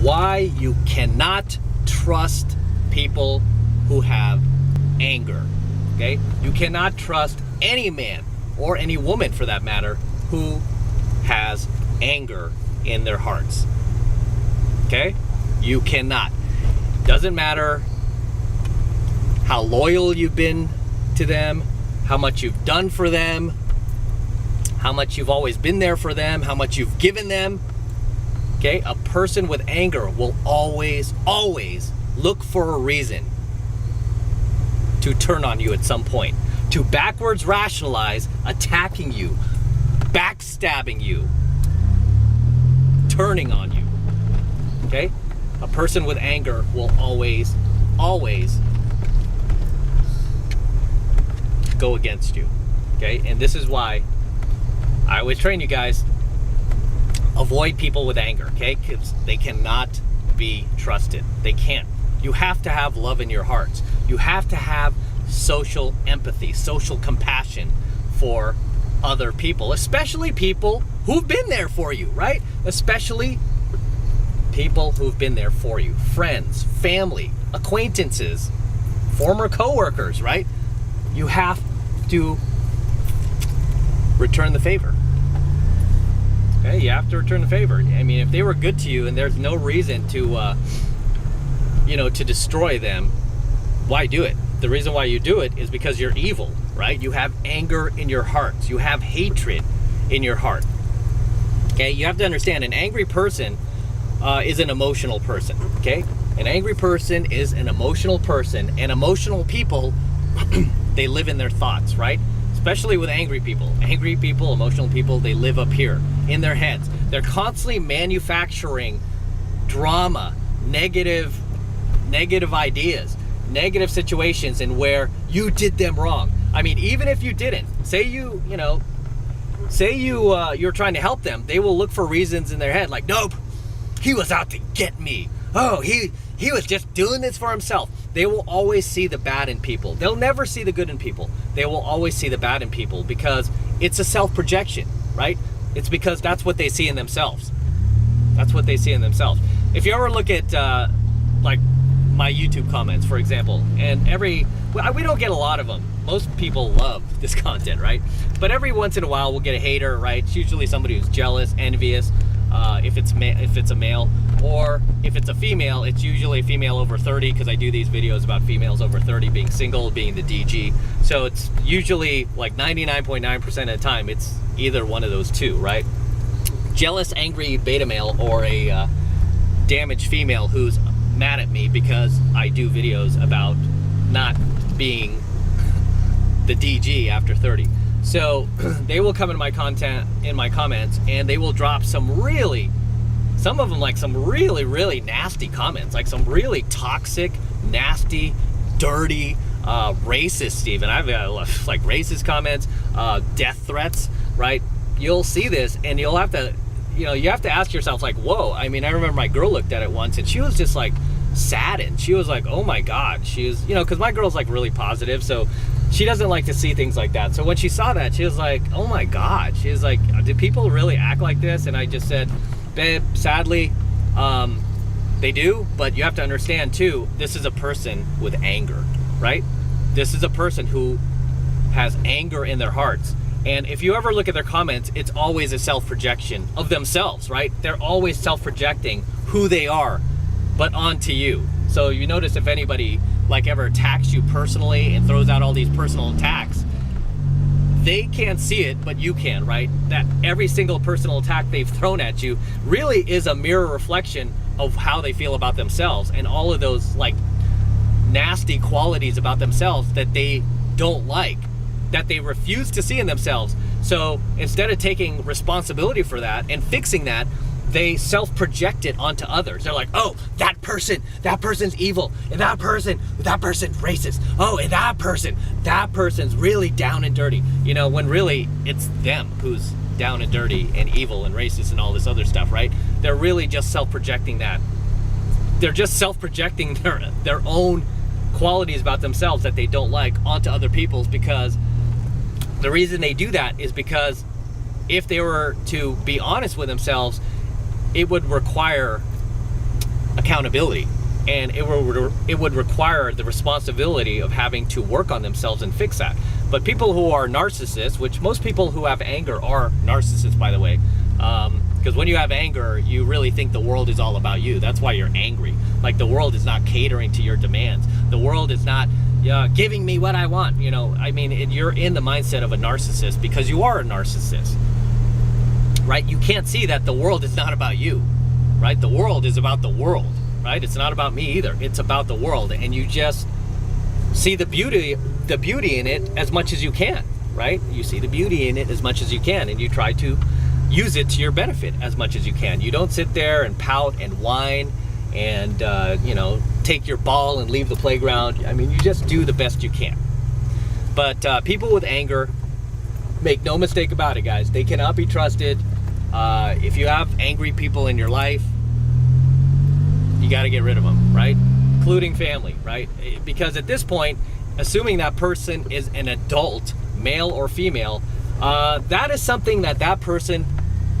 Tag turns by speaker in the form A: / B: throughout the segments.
A: why you cannot trust people who have anger, okay? You cannot trust any man or any woman for that matter who has anger in their hearts, okay? You cannot. Doesn't matter how loyal you've been to them, how much you've done for them, how much you've always been there for them, how much you've given them, okay? A person with anger will always look for a reason to turn on you at some point, to backwards rationalize attacking you, backstabbing you, turning on you, okay? A person with anger will always go against you, okay? And this is why I always train you guys, avoid people with anger, okay? Because they cannot be trusted. They can't. You have to have love in your hearts. You have to have social empathy, social compassion for other people, especially people who've been there for you, right? Especially people who've been there for you. Friends, family, acquaintances, former coworkers, right? You have to return the favor. Okay, you have to return the favor. I mean, if they were good to you and there's no reason to, to destroy them, why do it? The reason why you do it is because you're evil, right? You have anger in your hearts. You have hatred in your heart. Okay, you have to understand, an angry person is an emotional person, okay? An angry person is an emotional person, and emotional people, they live in their thoughts, right? Especially with angry people. Angry people, emotional people, they live up here in their heads. They're constantly manufacturing drama, negative ideas, negative situations, and where you did them wrong. I mean, even if you didn't, say you're trying to help them, they will look for reasons in their head like, nope, he was out to get me. Oh, he was just doing this for himself. They will always see the bad in people. They'll never see the good in people. They will always see the bad in people because it's a self-projection, right? It's because that's what they see in themselves. That's what they see in themselves. If you ever look at like my YouTube comments, for example, and we don't get a lot of them. Most people love this content, right? But every once in a while we'll get a hater, right? It's usually somebody who's jealous, envious, if it's a male, or if it's a female, it's usually a female over 30, because I do these videos about females over 30 being single, being the DG. So it's usually like 99.9% of the time, it's either one of those two, right? Jealous, angry beta male, or a damaged female who's mad at me because I do videos about not being the DG after 30. So they will come in my comments, and they will drop some of them like some really nasty comments, like some really toxic, nasty, dirty, racist even. I've got like racist comments, death threats, right? You'll see this and you'll have to, you have to ask yourself like, whoa. I mean, I remember my girl looked at it once and she was just like saddened. She was like, oh my God. She was, because my girl's like really positive, so she doesn't like to see things like that. So when she saw that, she was like, oh my God. She was like, do people really act like this? And I just said, babe, sadly, they do, but you have to understand too, this is a person with anger, right? This is a person who has anger in their hearts. And if you ever look at their comments, it's always a self-projection of themselves, right? They're always self-projecting who they are, but onto you. So you notice if anybody like ever attacks you personally and throws out all these personal attacks, they can't see it, but you can, right? That every single personal attack they've thrown at you really is a mirror reflection of how they feel about themselves and all of those like nasty qualities about themselves that they don't like, that they refuse to see in themselves. So instead of taking responsibility for that and fixing that, they self-project it onto others. They're like, oh, that person's evil, and that person's racist. Oh, and that person's really down and dirty. When really it's them who's down and dirty and evil and racist and all this other stuff, right? They're really just self-projecting that. They're just self-projecting their own qualities about themselves that they don't like onto other people's, because the reason they do that is because if they were to be honest with themselves, it would require accountability, and it would require the responsibility of having to work on themselves and fix that. But people who are narcissists, which most people who have anger are narcissists, by the way, because when you have anger, you really think the world is all about you. That's why you're angry. Like, the world is not catering to your demands. The world is not giving me what I want. You know, I mean, you're in the mindset of a narcissist because you are a narcissist, right? You can't see that the world is not about you, right? The world is about the world, right? It's not about me either. It's about the world, and you just see the beauty in it as much as you can, right? You see the beauty in it as much as you can, and you try to use it to your benefit as much as you can. You don't sit there and pout and whine and take your ball and leave the playground. I mean, you just do the best you can. But people with anger, make no mistake about it, guys, they cannot be trusted. If you have angry people in your life, you got to get rid of them, right? Including family, right? Because at this point, assuming that person is an adult, male or female, that is something that person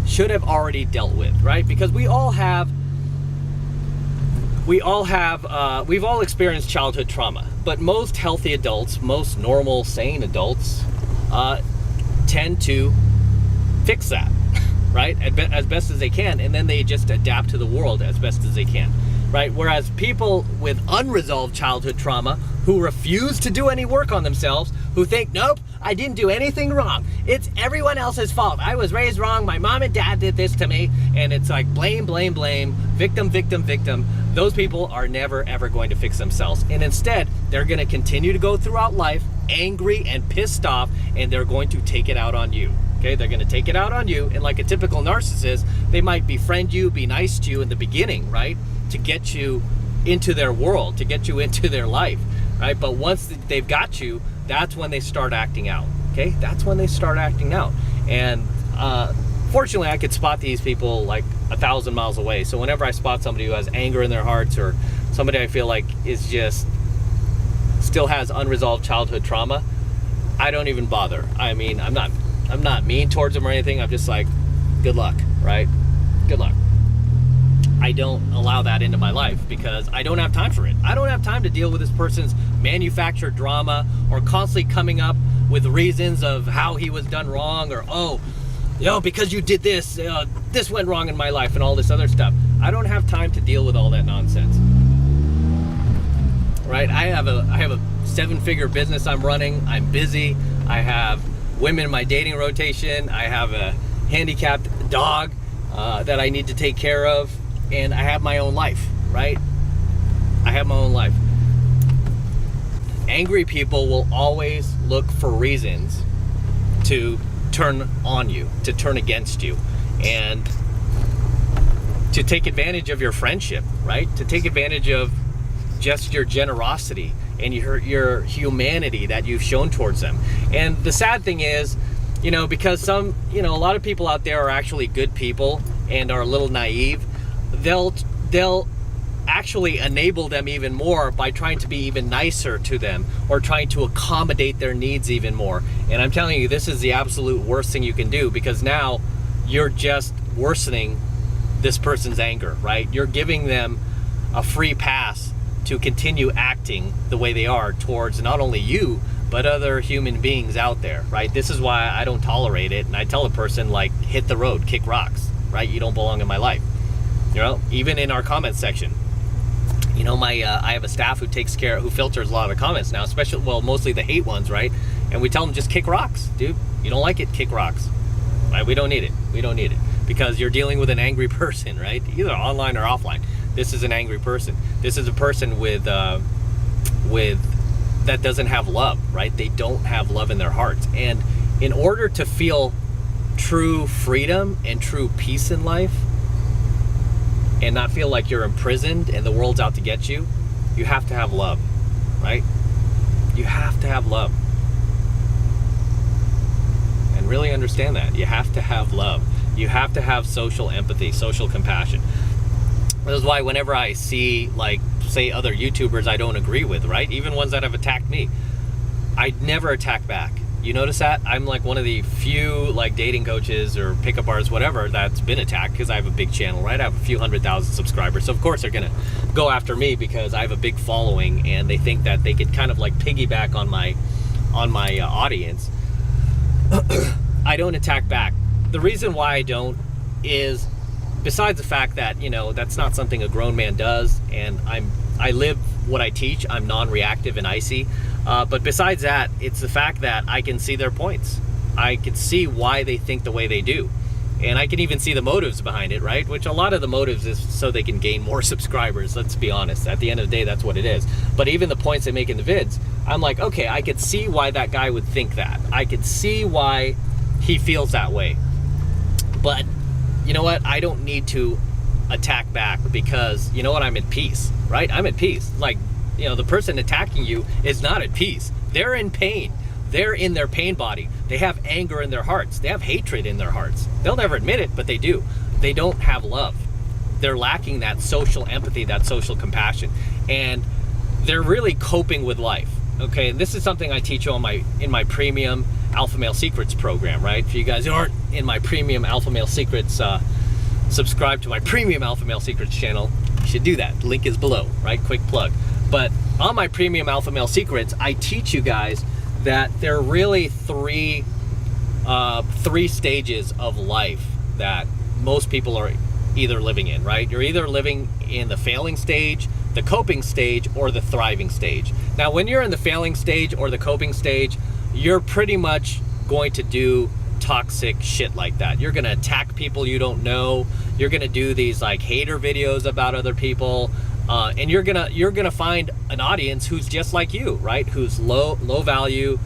A: should have already dealt with, right? Because we've all experienced childhood trauma, but most healthy adults, most normal, sane adults, tend to fix that, right? As best as they can, and then they just adapt to the world as best as they can, right? Whereas people with unresolved childhood trauma who refuse to do any work on themselves, who think, nope, I didn't do anything wrong. It's everyone else's fault. I was raised wrong. My mom and dad did this to me. And it's like blame, blame, blame, victim, victim, victim. Those people are never, ever going to fix themselves. And instead, they're going to continue to go throughout life angry and pissed off, and they're going to take it out on you. Okay, they're going to take it out on you. And like a typical narcissist, they might befriend you, be nice to you in the beginning, right? To get you into their world, to get you into their life, right? But once they've got you, that's when they start acting out. Okay, that's when they start acting out. And fortunately, I could spot these people like 1,000 miles away. So whenever I spot somebody who has anger in their hearts, or somebody I feel like is just still has unresolved childhood trauma, I don't even bother. I mean, I'm not mean towards them or anything. I'm just like, good luck, right? Good luck. I don't allow that into my life because I don't have time for it. I don't have time to deal with this person's manufactured drama, or constantly coming up with reasons of how he was done wrong, or because you did this, this went wrong in my life, and all this other stuff. I don't have time to deal with all that nonsense. Right? I have a 7-figure business I'm running. I'm busy. I have women in my dating rotation. I have a handicapped dog that I need to take care of. And I have my own life, right? I have my own life. Angry people will always look for reasons to turn on you, to turn against you, and to take advantage of your friendship, right? To take advantage of just your generosity and your humanity that you've shown towards them. And the sad thing is, because a lot of people out there are actually good people and are a little naive, they'll actually enable them even more by trying to be even nicer to them, or trying to accommodate their needs even more. And I'm telling you, this is the absolute worst thing you can do, because now you're just worsening this person's anger, right? You're giving them a free pass to continue acting the way they are towards not only you, but other human beings out there, right? This is why I don't tolerate it. And I tell a person, like, hit the road, kick rocks, right? You don't belong in my life. Even in our comments section, I have a staff who filters a lot of the comments now, mostly the hate ones, right? And we tell them, just kick rocks, dude. You don't like it, kick rocks. Right? We don't need it. We don't need it, because you're dealing with an angry person, right? Either online or offline. This is an angry person. This is a person with that doesn't have love, right? They don't have love in their hearts. And in order to feel true freedom and true peace in life, and not feel like you're imprisoned and the world's out to get you, you have to have love, right? You have to have love. And really understand that. You have to have love. You have to have social empathy, social compassion. This is why whenever I see, like, say, other YouTubers I don't agree with, right? Even ones that have attacked me, I never attack back. You notice that? I'm like one of the few like dating coaches or pickup artists, whatever, that's been attacked because I have a big channel, right? I have a few 100,000 subscribers. So of course they're gonna go after me because I have a big following and they think that they could kind of like piggyback on my audience. I don't attack back. The reason why I don't is, besides the fact that, you know, that's not something a grown man does, and I live what I teach. I'm non-reactive and icy. But besides that, it's the fact that I can see their points. I can see why they think the way they do. And I can even see the motives behind it, right? Which a lot of the motives is so they can gain more subscribers, let's be honest. At the end of the day, that's what it is. But even the points they make in the vids, I'm like, okay, I could see why that guy would think that. I could see why he feels that way. But you know what? I don't need to attack back because, you know what? I'm at peace, right? I'm at peace. Like, you know, the person attacking you is not at peace. They're in pain. They're in their pain body. They have anger in their hearts. They have hatred in their hearts. They'll never admit it, but they do. They don't have love. They're lacking that social empathy, that social compassion. And they're really coping with life. Okay, and this is something I teach you in my premium Alpha Male Secrets program, right? If you guys aren't in my premium Alpha Male Secrets, subscribe to my premium Alpha Male Secrets channel. You should do that. Link is below, right? Quick plug. But on my premium Alpha Male Secrets, I teach you guys that there are really three stages of life that most people are either living in, right? You're either living in the failing stage, the coping stage, or the thriving stage. Now, when you're in the failing stage or the coping stage, you're pretty much going to do toxic shit like that. You're gonna attack people you don't know. You're gonna do these like hater videos about other people. And you're gonna find an audience who's just like you, right? Who's low value,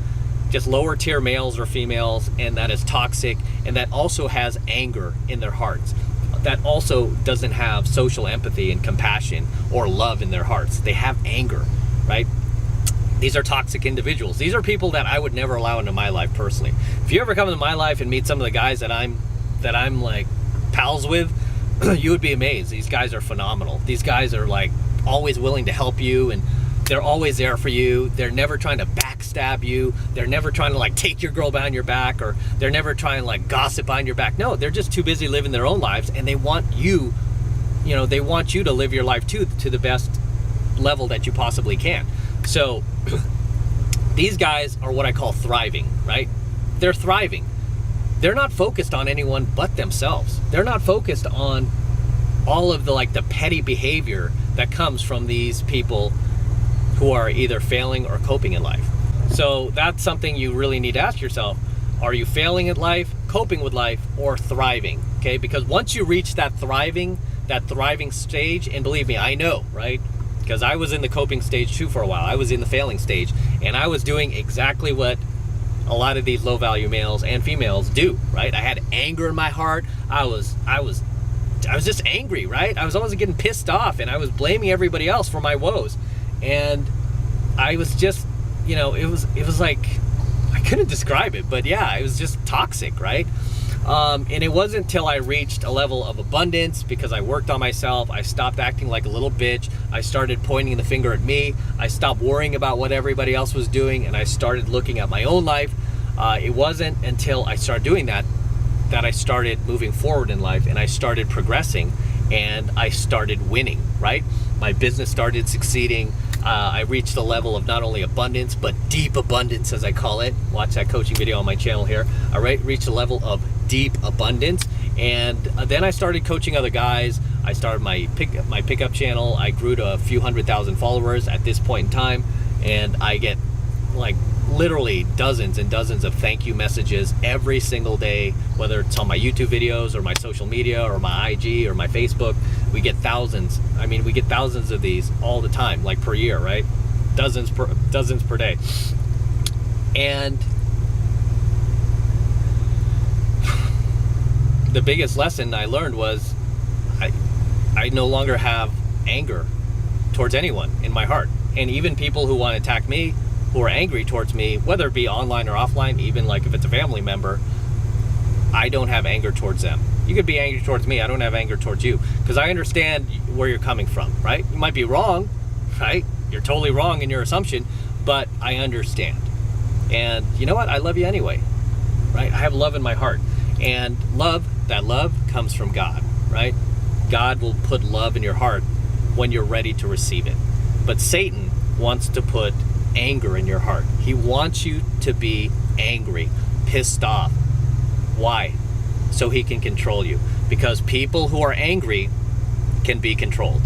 A: just lower tier males or females, and that is toxic, and that also has anger in their hearts. That also doesn't have social empathy and compassion or love in their hearts. They have anger, right? These are toxic individuals. These are people that I would never allow into my life personally. If you ever come into my life and meet some of the guys that I'm like pals with, you would be amazed. These guys are phenomenal. These guys are like always willing to help you, and they're always there for you. They're never trying to backstab you. They're never trying to like take your girl behind your back, or they're never trying to like gossip behind your back. No, they're just too busy living their own lives, and they want you, you know, they want you to live your life too to the best level that you possibly can. So these guys are what I call thriving, right? They're thriving. They're not focused on anyone but themselves. They're not focused on all of the like the petty behavior that comes from these people who are either failing or coping in life. So that's something you really need to ask yourself. Are you failing at life, coping with life, or thriving? Okay, because once you reach that thriving stage, and believe me, I know, right? Because I was in the coping stage too for a while. I was in the failing stage, and I was doing exactly what a lot of these low value males and females do, right? I had anger in my heart. I was just angry, right? I was always getting pissed off, and I was blaming everybody else for my woes. And I was just, you know, it was like, I couldn't describe it, but yeah, it was just toxic, right? And it wasn't until I reached a level of abundance, because I worked on myself, I stopped acting like a little bitch, I started pointing the finger at me, I stopped worrying about what everybody else was doing, and I started looking at my own life. It wasn't until I started doing that I started moving forward in life, and I started progressing, and I started winning, right? My business started succeeding. I reached a level of not only abundance, but deep abundance, as I call it. Watch that coaching video on my channel here. I reached a level of deep abundance, and then I started coaching other guys. I started my pickup channel. I grew to a few 100,000 followers at this point in time, and I get like literally dozens and dozens of thank you messages every single day, whether it's on my YouTube videos or my social media or my IG or my Facebook. We get thousands. I mean, we get thousands of these all the time, like per year, right? Dozens per day. And the biggest lesson I learned was I no longer have anger towards anyone in my heart. And even people who want to attack me, who are angry towards me, whether it be online or offline, even like if it's a family member, I don't have anger towards them. You could be angry towards me, I don't have anger towards you, because I understand where you're coming from, right? You might be wrong, right? You're totally wrong in your assumption, but I understand. And you know what? I love you anyway, right? I have love in my heart. And that love comes from God, right? God will put love in your heart when you're ready to receive it. But Satan wants to put anger in your heart. He wants you to be angry, pissed off. Why? So he can control you. Because people who are angry can be controlled.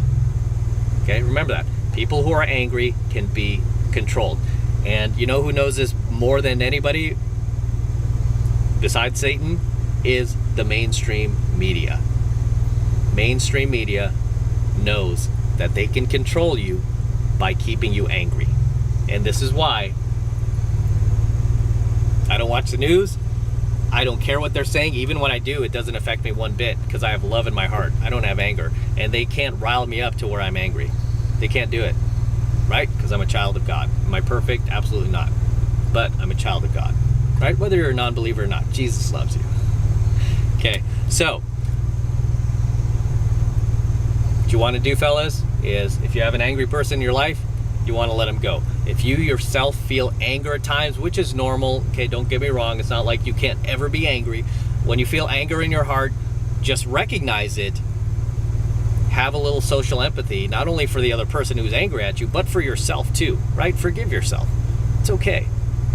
A: Okay, remember that. People who are angry can be controlled. And you know who knows this more than anybody besides Satan? Is the mainstream media. Mainstream media knows that they can control you by keeping you angry. And this is why I don't watch the news. I don't care what they're saying. Even when I do, it doesn't affect me one bit because I have love in my heart. I don't have anger. And they can't rile me up to where I'm angry. They can't do it, right? Because I'm a child of God. Am I perfect? Absolutely not. But I'm a child of God, right? Whether you're a non-believer or not, Jesus loves you. Okay, so what you want to do, fellas, is if you have an angry person in your life, you want to let them go. If you yourself feel anger at times, which is normal, okay, don't get me wrong, it's not like you can't ever be angry. When you feel anger in your heart, just recognize it. Have a little social empathy, not only for the other person who's angry at you, but for yourself too, right? Forgive yourself. It's okay,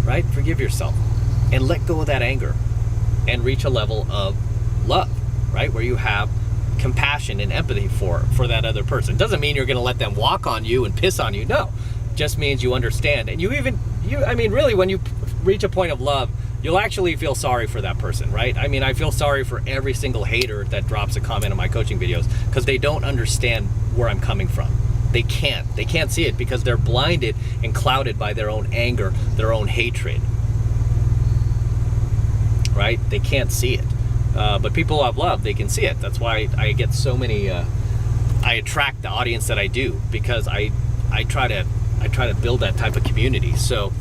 A: right? Forgive yourself and let go of that anger and reach a level of love, right? Where you have compassion and empathy for that other person. Doesn't mean you're going to let them walk on you and piss on you. No, just means you understand. And I mean, really, when you reach a point of love, you'll actually feel sorry for that person, right? I mean, I feel sorry for every single hater that drops a comment on my coaching videos because they don't understand where I'm coming from. They can't see it because they're blinded and clouded by their own anger, their own hatred, right? They can't see it. But people I've loved, they can see it. That's why I get so many, I attract the audience that I do, because I try to build that type of community. So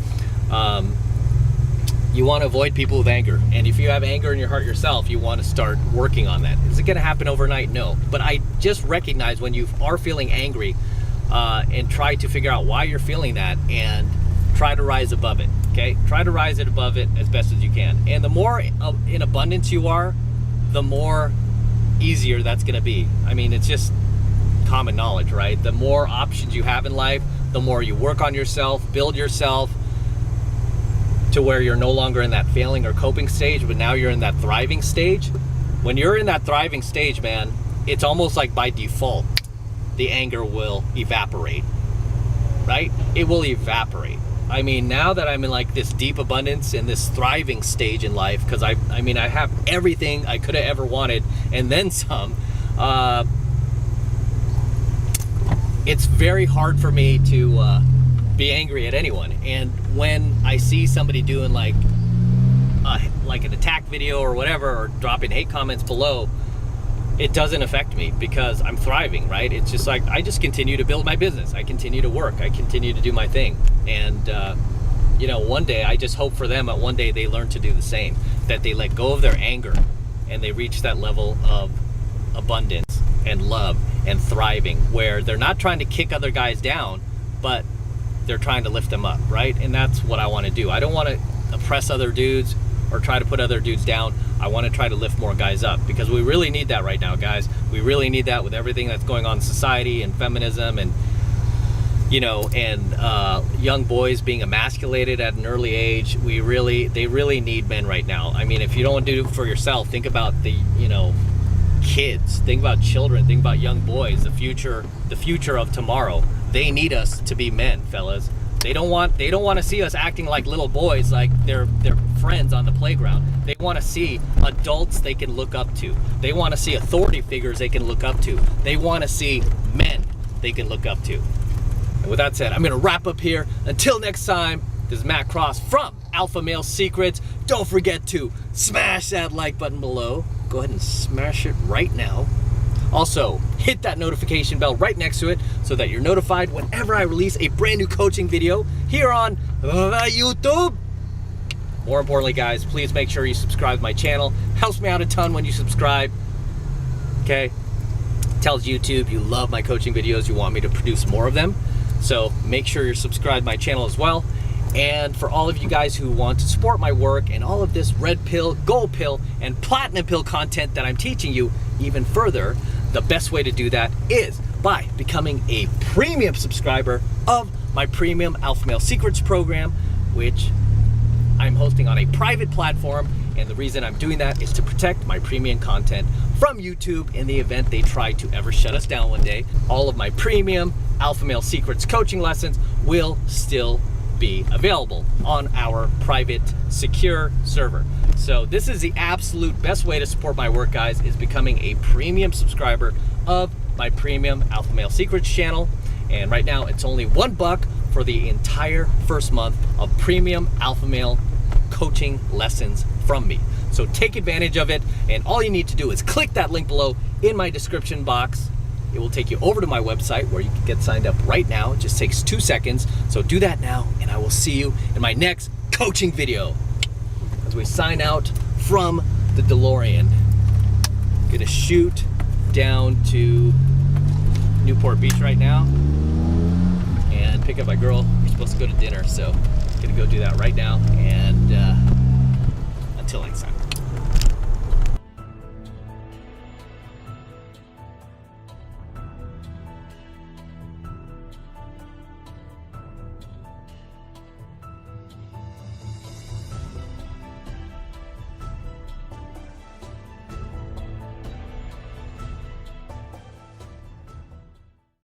A: you want to avoid people with anger. And if you have anger in your heart yourself, you want to start working on that. Is it going to happen overnight? No. But I just recognize when you are feeling angry and try to figure out why you're feeling that and try to rise above it. Okay? Try to rise it above it as best as you can. And the more in abundance you are, the more easier that's going to be. I mean, it's just common knowledge, right? The more options you have in life, the more you work on yourself, build yourself to where you're no longer in that failing or coping stage, but now you're in that thriving stage. When you're in that thriving stage, man, it's almost like by default, the anger will evaporate, right? It will evaporate. I mean, now that I'm in like this deep abundance and this thriving stage in life, because I have everything I could have ever wanted and then some, it's very hard for me to be angry at anyone. And when I see somebody doing like an attack video or whatever, or dropping hate comments below, it doesn't affect me because I'm thriving, right? It's just like, I just continue to build my business. I continue to work. I continue to do my thing. And, one day, I just hope for them that one day they learn to do the same, that they let go of their anger and they reach that level of abundance and love and thriving where they're not trying to kick other guys down, but they're trying to lift them up, right? And that's what I want to do. I don't want to oppress other dudes or try to put other dudes down. I want to try to lift more guys up because we really need that right now, guys. We really need that with everything that's going on in society and feminism and, young boys being emasculated at an early age. They really need men right now. I mean, if you don't want to do it for yourself, think about the, kids, think about children, think about young boys, the future of tomorrow. They need us to be men, fellas. They don't want to see us acting like little boys, like they're friends on the playground. They want to see adults they can look up to. They want to see authority figures they can look up to. They want to see men they can look up to. And with that said, I'm going to wrap up here. Until next time, this is Matt Cross from Alpha Male Secrets. Don't forget to smash that like button below. Go ahead and smash it right now. Also, hit that notification bell right next to it so that you're notified whenever I release a brand new coaching video here on YouTube. More importantly, guys, please make sure you subscribe to my channel. Helps me out a ton when you subscribe. Okay? Tells YouTube you love my coaching videos, you want me to produce more of them. So make sure you're subscribed to my channel as well. And for all of you guys who want to support my work and all of this red pill, gold pill, and platinum pill content that I'm teaching you even further, the best way to do that is by becoming a premium subscriber of my premium Alpha Male Secrets program, which I'm hosting on a private platform. And the reason I'm doing that is to protect my premium content from YouTube in the event they try to ever shut us down one day. All of my premium Alpha Male Secrets coaching lessons will still be available on our private secure server. So this is the absolute best way to support my work, guys, is becoming a premium subscriber of my premium Alpha Male Secrets channel. And right now it's only $1 for the entire first month of premium Alpha Male coaching lessons from me. So take advantage of it, and all you need to do is click that link below in my description box. It will take you over to my website where you can get signed up right now. It just takes 2 seconds. So do that now, and I will see you in my next coaching video. As we sign out from the DeLorean, gonna shoot down to Newport Beach right now and pick up my girl. We're supposed to go to dinner, so gonna go do that right now. And